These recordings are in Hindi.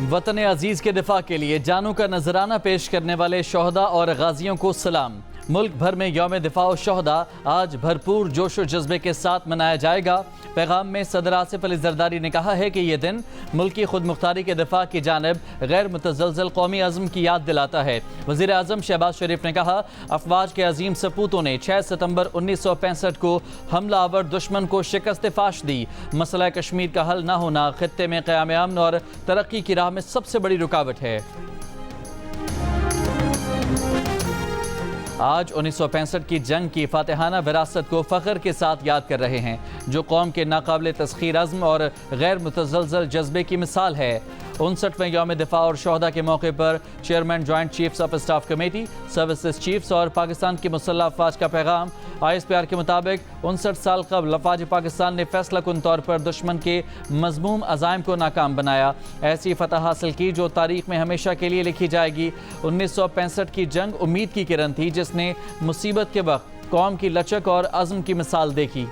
वतन अजीज के दिफा के लिए जानों का नजराना पेश करने वाले शोहदा और गाजियों को सलाम। मुल्क भर में यौम दिफा और शोहदा आज भरपूर जोश और जज्बे के साथ मनाया जाएगा। पैगाम में सदर आसिफ अली जरदारी ने कहा है कि यह दिन मुल्क की खुद मुख्तारी के दिफा की जानिब गैर मुतज़लज़ल कौमी अज़्म की याद दिलाता है। वज़ीर आज़म शहबाज शरीफ ने कहा, अफवाज के अजीम सपूतों ने 6 सितंबर 1965 को हमला आवर दुश्मन को शिकस्त फाश दी। मसला कश्मीर का हल न होना खित्ते में क़याम अमन और तरक्की की राह में सबसे बड़ी रुकावट है। आज 1965 की जंग की फातिहाना विरासत को फ़ख्र के साथ याद कर रहे हैं, जो कौम के नाकाबिल तस्खीर अज़्म और गैर मुतज़लज़ल जज्बे की मिसाल है। 59वें यौम दिफा और शोहदा के मौके पर chairman joint chiefs of staff committee, services chiefs और पाकिस्तान की मुसल्लह अफवाज का पैगाम। ISPR के मुताबिक 59 साल कबल अफवाज पाकिस्तान ने फैसला कुन तौर पर दुश्मन के मज़मूम अज़ाइम को नाकाम बनाया, ऐसी फतह हासिल की जो तारीख में हमेशा के लिए लिखी जाएगी। 1965 की जंग उम्मीद की किरण थी, जिसने मुसीबत के वक्त कौम की लचक और अज़्म की मिसाल देखी।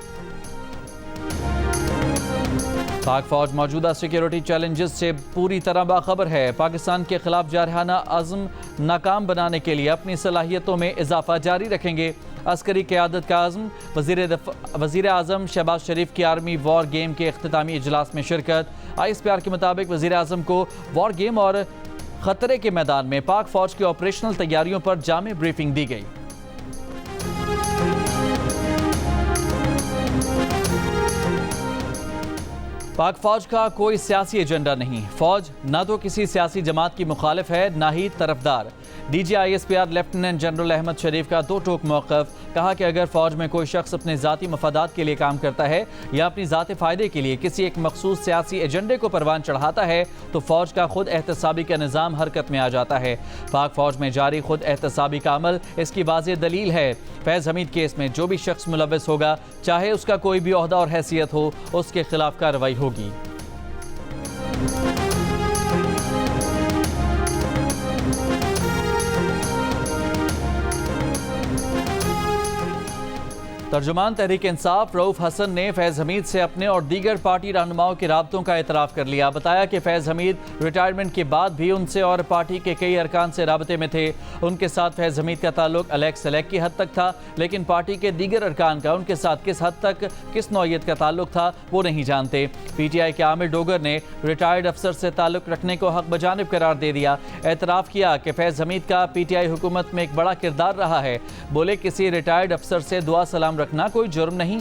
पाक फौज मौजूदा सिक्योरिटी चैलेंजेस से पूरी तरह बाखबर है। पाकिस्तान के खिलाफ जारहाना अज़्म नाकाम बनाने के लिए अपनी सलाहियतों में इजाफा जारी रखेंगे। अस्करी क़यादत का अज़्म। वज़ीर आज़म शहबाज शरीफ की आर्मी वॉर गेम के इख्तितामी इजलास में शिरकत। ISPR के मुताबिक वज़ीर आज़म को वॉर गेम और ख़तरे के मैदान में पाक फौज की ऑपरेशनल तैयारियों पर जामे ब्रीफिंग दी गई। पाक फौज का कोई सियासी एजेंडा नहीं। फौज ना तो किसी सियासी जमात की मुखालिफ है, ना ही तरफदार। DG ISPR lieutenant general Ahmed Sharif का दो टोक मौक़िफ़। कहा कि अगर फौज में कोई शख्स अपने ज़ाती मफादात के लिए काम करता है या अपनी ज़ाती फ़ायदे के लिए किसी एक मखसूस सियासी एजेंडे को परवान चढ़ाता है तो फौज का खुद एहतसाबी का निज़ाम हरकत में आ जाता है। पाक फौज में जारी खुद एहतसाबी का अमल इसकी वाज़ेह दलील है। फैज़ हमीद केस में जो भी शख्स मुलव्वस होगा, चाहे उसका कोई भी ओहदा और हैसियत हो, उसके खिलाफ कार्रवाई होगी। तर्जुमान तहरीक इंसाफ रऊफ हसन ने फैज़ हमीद से अपने और दीगर पार्टी रहनुमाओं के राब्तों का एतराफ़ कर लिया। बताया कि फैज़ हमीद रिटायरमेंट के बाद भी उनसे और पार्टी के कई अरकान से राबते में थे। उनके साथ फैज़ हमीद का ताल्लुक अलग सलग की हद तक था, लेकिन पार्टी के दीगर अरकान का उनके साथ किस हद तक किस नौयत का ताल्लुक था वो नहीं जानते। PTI के आमिर डोगर ने रिटायर्ड अफसर से ताल्लुक रखने को हक बजानिब करार दे दिया। एतराफ़ किया कि फैज़ हमीद का PTI हुकूमत में एक बड़ा किरदार रहा है। बोले, किसी रिटायर्ड अफसर से दुआ सलाम रखना कोई जुर्म नहीं।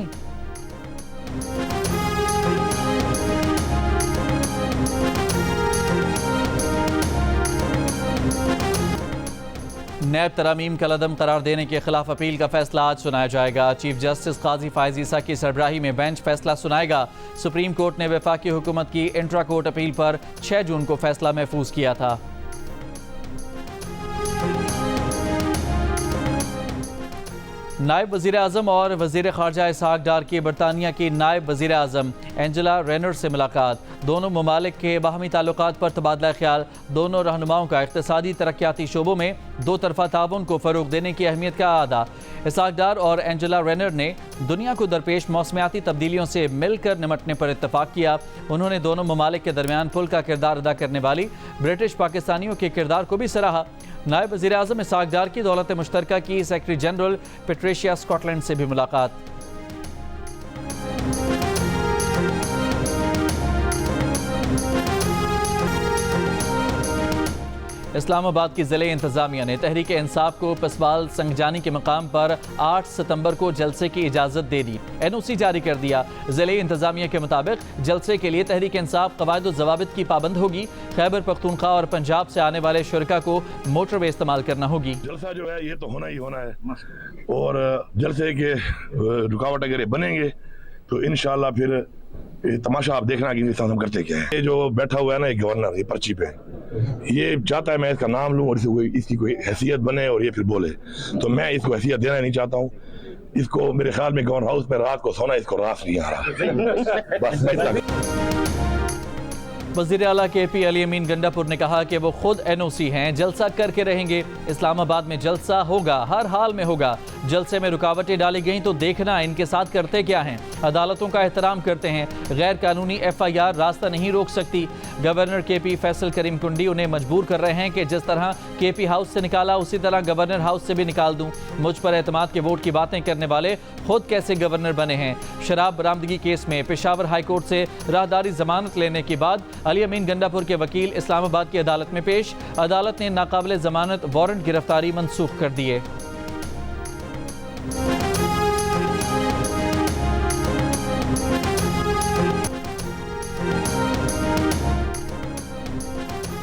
नैब तरामीम का लदम करार देने के खिलाफ अपील का फैसला आज सुनाया जाएगा। चीफ जस्टिस काजी फायज ईसा की सरबराही में बेंच फैसला सुनाएगा। सुप्रीम कोर्ट ने वफाकी हुकूमत की इंट्रा कोर्ट अपील पर 6 जून को फैसला महफूज किया था। नायब वज़ीर आज़म और वज़ीर ख़ारजा इसहाक़ डार की बरतानिया की नायब वज़ीर आज़म एंजेला रेनर से मुलाकात। दोनों ममालिक के बाहमी ताल्लुकात पर तबादला ख्याल। दोनों रहनुमाओं का इक़्तिसादी तरक्याती शोबों में दो तरफ़ा ताउन को फ़रोग़ देने की अहमियत का आदा। इसहाक़ डार और एंजेला रेनर ने दुनिया को दरपेश मौसमियाती तब्दीलियों से मिलकर निमटने पर इत्तफ़ाक़ किया। उन्होंने दोनों ममालिक के दरमियान पुल का किरदार अदा करने वाली ब्रिटिश पाकिस्तानियों के किरदार को भी सराहा। नायब वज़ीर आज़म इसहाक़ डार की दौलत मुश्तरका की सेक्रेटरी जनरल पेट्रिशिया स्कॉटलैंड से भी मुलाकात। इस्लामाबाद की ज़िले इंतज़ामिया ने तहरीक इंसाफ को पसवाल संगजानी के मकाम पर 8 सितंबर को जलसे की इजाज़त दे दी। NOC जारी कर दिया। ज़िले इंतज़ामिया के मुताबिक जलसे के लिए तहरीक इंसाफ क़वायद व ज़वाबित की पाबंद होगी। खैबर पख्तूनख्वा और पंजाब से आने वाले शुरका को मोटरवे इस्तेमाल करना होगी। जलसा जो है ये तो होना ही होना है, और जलसे के रुकावट अगर बनेंगे तो इंशाअल्लाह फिर तमाशा आप देखना कि हम करते क्या है। ये जो बैठा हुआ है ना, ये गवर्नर, ये पर्ची पे ये चाहता है मैं इसका नाम लूं और इसकी कोई हैसियत बने और ये फिर बोले, तो मैं इसको हैसियत देना नहीं चाहता हूँ। इसको मेरे ख्याल में गवर्नर हाउस में रात को सोना इसको रास नहीं आ रहा। बस वज़ीर आला KP अली अमीन गंडापुर ने कहा कि वो खुद NOC हैं, जलसा करके रहेंगे। इस्लामाबाद में जलसा होगा, हर हाल में होगा। जलसे में रुकावटें डाली गईं तो देखना इनके साथ करते क्या हैं। अदालतों का एहतराम करते हैं, गैर कानूनी FIR रास्ता नहीं रोक सकती। गवर्नर KP फैसल करीम कुंडी उन्हें मजबूर कर रहे हैं कि जिस तरह KP हाउस से निकाला उसी तरह गवर्नर हाउस से भी निकाल दूं। मुझ पर एतमाद के वोट की बातें करने वाले खुद कैसे गवर्नर बने हैं। शराब बरामदगी केस में पेशावर हाई कोर्ट से राहदारी जमानत लेने के बाद अली अमीन गंडापुर के वकील इस्लामाबाद की अदालत में पेश। अदालत ने नाकाबिल जमानत वारंट गिरफ्तारी मंसूख कर दिए।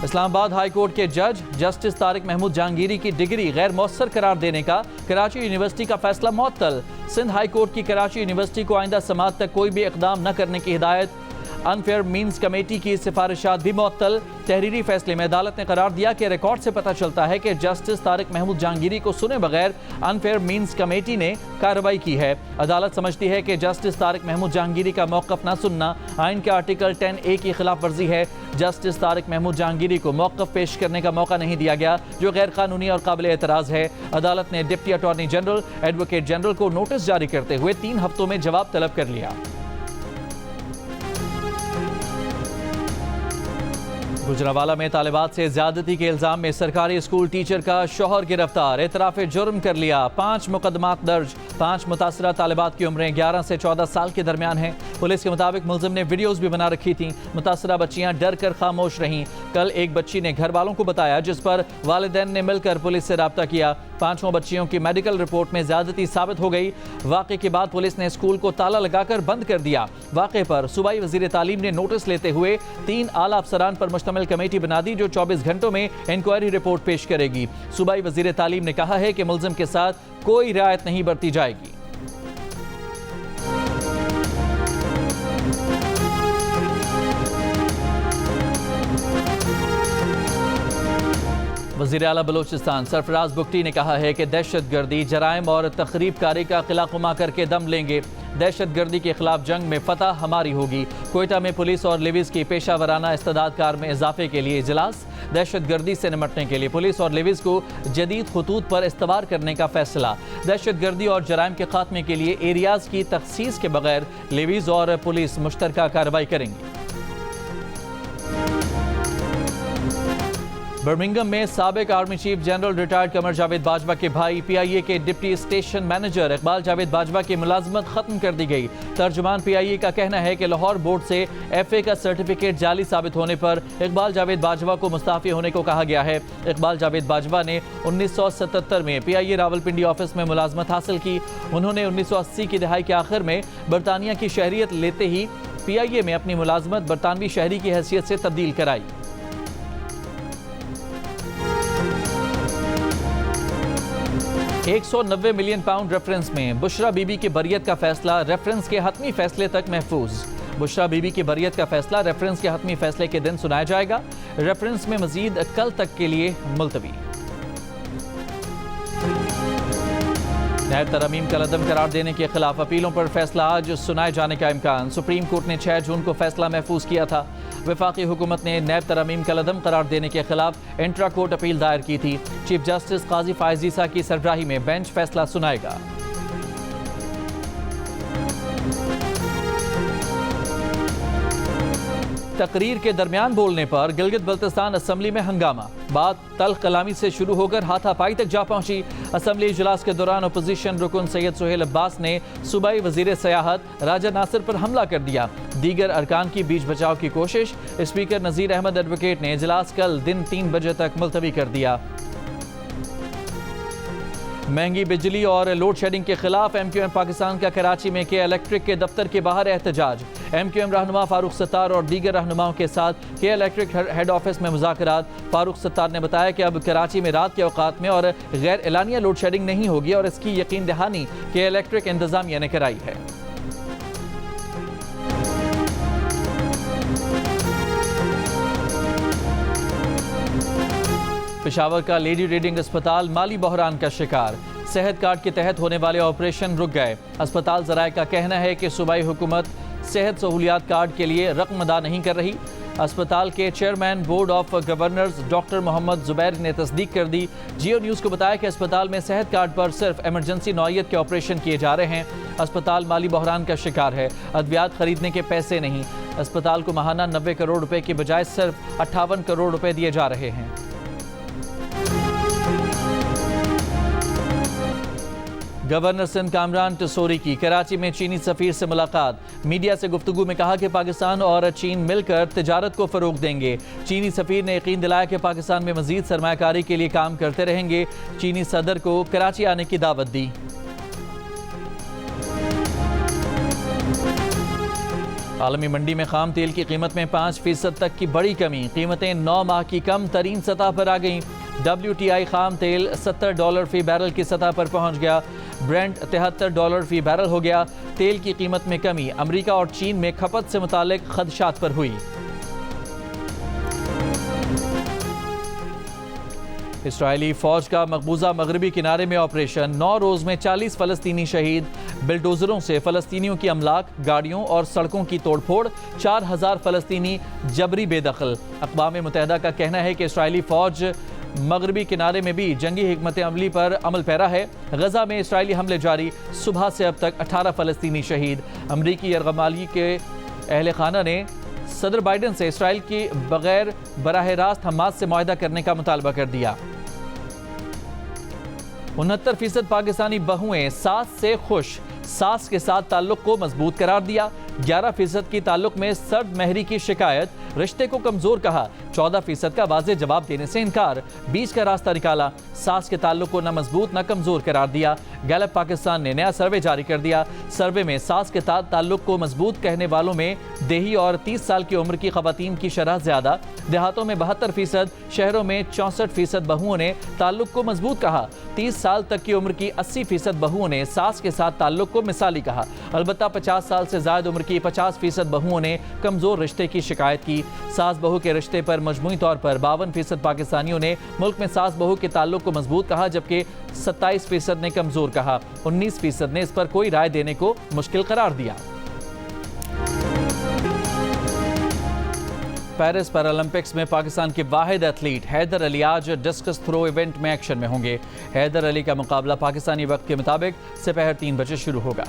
इस्लामाबाद हाई कोर्ट के जज जस्टिस तारिक महमूद जहांगीरी की डिग्री गैर मौसर करार देने का कराची यूनिवर्सिटी का फैसला मुअत्तल। सिंध हाई कोर्ट की कराची यूनिवर्सिटी को आइंदा समाअत तक कोई भी इकदाम न करने की हिदायत। अनफेयर मीन्स कमेटी की सिफारिशात भी मुअत्तल। तहरीरी फैसले में अदालत ने करार दिया कि रिकॉर्ड से पता चलता है कि जस्टिस तारिक महमूद जहांगीरी को सुने बगैर अनफेयर मीन्स कमेटी ने कार्रवाई की है। अदालत समझती है कि जस्टिस तारिक महमूद जहांगीरी का मौक़िफ़ न सुनना आइन के आर्टिकल 10A की खिलाफ वर्जी है। जस्टिस तारिक महमूद जहांगीरी को मौक़िफ़ पेश करने का मौका नहीं दिया गया, जो गैर कानूनी और काबिल एतराज़ है। अदालत ने deputy attorney general, advocate general को नोटिस जारी करते हुए 3 हफ्तों में जवाब तलब कर लिया। गुजरावाला में तालिबात से ज्यादती के इल्जाम में सरकारी स्कूल टीचर का शौहर गिरफ्तार, एतराफ़े जुर्म कर लिया। 5 मुकदमात दर्ज। 5 मुतासरा तालिबात की उम्रें 11 से 14 साल के दरमियान हैं। पुलिस के मुताबिक मुलजिम ने वीडियोस भी बना रखी थीं। मुतासरा बच्चियां डर कर खामोश रहीं। कल एक बच्ची ने घर वालों को बताया, जिस पर वालिदैन ने मिलकर पुलिस से राब्ता किया। 5 बच्चियों की मेडिकल रिपोर्ट में ज्यादती साबित हो गई। वाक़े के बाद पुलिस ने स्कूल को ताला लगाकर बंद कर दिया। वाक़े पर सूबाई वज़ीर तालीम ने नोटिस लेते हुए 3 आला अफसरान पर मुश्तमिल कमेटी बना दी, जो 24 घंटों में इंक्वायरी रिपोर्ट पेश करेगी। सूबाई वज़ीर तालीम ने कहा है कि मुलजिम के साथ कोई रियायत नहीं बरती जाएगी। वज़ीर आला बलोचिस्तान सरफराज बुगटी ने कहा है कि दहशतगर्दी, जराइम और तखरीबकारी का क़िला करके दम लेंगे। दहशतगर्दी के खिलाफ जंग में फतह हमारी होगी। कोयटा में पुलिस और लेविस की पेशा वराना इस्तेदाद कार में इजाफे के लिए इजलास। दहशतगर्दी से निपटने के लिए पुलिस और लेविस को जदीद खतूत पर इस्तवार करने का फैसला। दहशतगर्दी और जराइम के खात्मे के लिए एरियाज की तखसीस के बगैर लेविस और पुलिस मुश्तरका कार्रवाई करेंगी। बर्मिंघम में साबिक army chief general retired Qamar Javed Bajwa के भाई PIA के deputy station manager Iqbal Javed Bajwa की मुलाजमत खत्म कर दी गई। तर्जुमान PIA का कहना है कि लाहौर बोर्ड से FA का सर्टिफिकेट जाली साबित होने पर इकबाल जावेद बाजवा को मुस्ताफी होने को कहा गया है। इकबाल जावेद बाजवा ने 1977 में PIA रावलपिंडी ऑफिस में मुलाजमत हासिल की। उन्होंने 1980 की दहाई के आखिर में बरतानिया की शहरियत लेते ही PIA में अपनी मुलाजमत बरतानवी शहरी की हैसियत से तब्दील कराई। £190 मिलियन रेफरेंस में बुशरा बीबी की बरियत का फैसला रेफरेंस के हतमी फैसले तक महफूज। बुशरा बीबी की बरियत का फैसला रेफरेंस के हतमी फैसले के दिन सुनाया जाएगा। रेफरेंस में मजीद कल तक के लिए मुलतवी। नैब तरमीम का लदम करार देने के खिलाफ अपीलों पर फैसला आज सुनाए जाने का इम्कान। सुप्रीम कोर्ट ने 6 जून को फैसला महफूज किया था। वफाकी हुकूमत ने नैब तरमीम का लदम करार देने के खिलाफ इंट्रा कोर्ट अपील दायर की थी। चीफ जस्टिस काजी फायज ईसा की सरबराही में बेंच फैसला सुनाएगा। तकरीर के दरमियान बोलने पर गिलगित बल्तिस्तान असम्बली में हंगामा। बात तल्ख कलामी से शुरू होकर हाथापाई तक जा पहुंची। असम्बली इजलास के दौरान अपोजिशन रुकन सैयद सुहेल अब्बास ने सूबाई वजीर सयाहत राजा नासिर पर हमला कर दिया। दीगर अरकान की बीच बचाव की कोशिश। स्पीकर नजीर अहमद एडवोकेट ने इजलास कल दिन 3 बजे तक मुलतवी कर दिया। महंगी बिजली और लोड शेडिंग के खिलाफ MQM पाकिस्तान का कराची में के इलेक्ट्रिक के दफ्तर के बाहर एहतजाज। MQM रहनुमा फारूक सत्तार और दीगर रहनुमाओं के साथ के इलेक्ट्रिक हेड ऑफिस में मुज़ाकरात। फारूक सत्तार ने बताया कि अब कराची में रात के औकात में और गैर एलानिया लोड शेडिंग नहीं होगी और इसकी यकीन दहानी के इलेक्ट्रिक इंतजामिया ने कराई है। पेशावर का लेडी रीडिंग अस्पताल माली बहरान का शिकार। सेहत कार्ड के तहत होने वाले ऑपरेशन रुक गए। अस्पताल ज़राए का कहना है कि सूबाई हुकूमत सेहत सहूलियात कार्ड के लिए रकम अदा नहीं कर रही। अस्पताल के chairman board of governors doctor Mohammad Zubair ने तस्दीक कर दी। जियो न्यूज़ को बताया कि अस्पताल में सेहत कार्ड पर सिर्फ इमरजेंसी नौइयत के ऑपरेशन किए जा रहे हैं। अस्पताल माली बहरान का शिकार है, अद्वियात खरीदने के पैसे नहीं। अस्पताल को माहाना 90 करोड़ रुपए की बजाय सिर्फ 58 करोड़ रुपए दिए जा रहे हैं। गवर्नर सिंध कामरान टसोरी की कराची में चीनी सफीर से मुलाकात। मीडिया से गुफ्तगू में कहा कि पाकिस्तान और चीन मिलकर तिजारत को फरोग देंगे। चीनी सफीर ने यकीन दिलाया कि पाकिस्तान में मजीद सरमायाकारी के लिए काम करते रहेंगे। चीनी सदर को कराची आने की दावत दी। आलमी मंडी में खाम तेल की कीमत में 5% तक की बड़ी कमी। कीमतें 9 माह की कम तरीन सतह पर आ गईं। WTI खाम तेल $70 फी बैरल की सतह पर पहुंच गया। ब्रेंट $73 फी बैरल हो गया। तेल की कीमत में कमी अमेरिका और चीन में खपत से मुतालिक खदशात पर हुई। इसराइली फौज का मकबूजा मगरबी किनारे में ऑपरेशन। 9 रोज में 40 फलस्तीनी शहीद। बिल्डोजरों से फलस्तीनियों की अमलाक, गाड़ियों और सड़कों की तोड़फोड़। 4000 फलस्तीनी जबरी बेदखल। अक़वाम मुत्तहिदा का कहना है कि इसराइली फौज मगरबी किनारे में भी जंगी हिकमत अमली पर अमल पैरा है। गजा में इसराइली हमले जारी। सुबह से अब तक 18 फलस्तीनी शहीद। अमरीकी यरगमाली के अहल खाना ने सदर बाइडन से इसराइल की बगैर बराह रास्त हमास से मुआहदा करने का मुतालबा कर दिया। 69% पाकिस्तानी बहुएं सास से खुश। सास के साथ ताल्लुक को मजबूत करार दिया। 11% की ताल्लुक में सर्द महरी की शिकायत। रिश्ते को कमजोर कहा। 14% का वाज़ेह जवाब देने से इनकार। बीच का रास्ता निकाला। सास के ताल्लुक को न मजबूत न कमजोर करार दिया। गैलप पाकिस्तान ने नया सर्वे जारी कर दिया। सर्वे में सास के साथ ताल्लुक को मजबूत कहने वालों में देही और 30 साल की उम्र की खवातीन की शरह ज्यादा। देहातों में 72%, शहरों में 64% बहुओं ने ताल्लुक को मजबूत कहा। 30 साल तक की उम्र की 80% बहुओं ने सास के साथ ताल्लुक को मिसाली कहा। अलबत्ता 50 साल से ज्यादा उम्र की 50% बहुओं ने कमजोर रिश्ते की शिकायत की। सास बहू के रिश्ते पर मजमूई तौर पर 52% पाकिस्तानियों ने मुल्क में सास बहू के ताल्लुक को मजबूत कहा, जबकि 27% ने कमजोर कहा। 19% ने इस पर कोई राय देने को मुश्किल करार दिया। पेरिस पैरालंपिक्स में पाकिस्तान के वाहिद एथलीट हैदर अली आज डिस्कस थ्रो इवेंट में एक्शन में होंगे। हैदर अली का मुकाबला पाकिस्तानी वक्त के मुताबिक दोपहर 3 बजे शुरू होगा।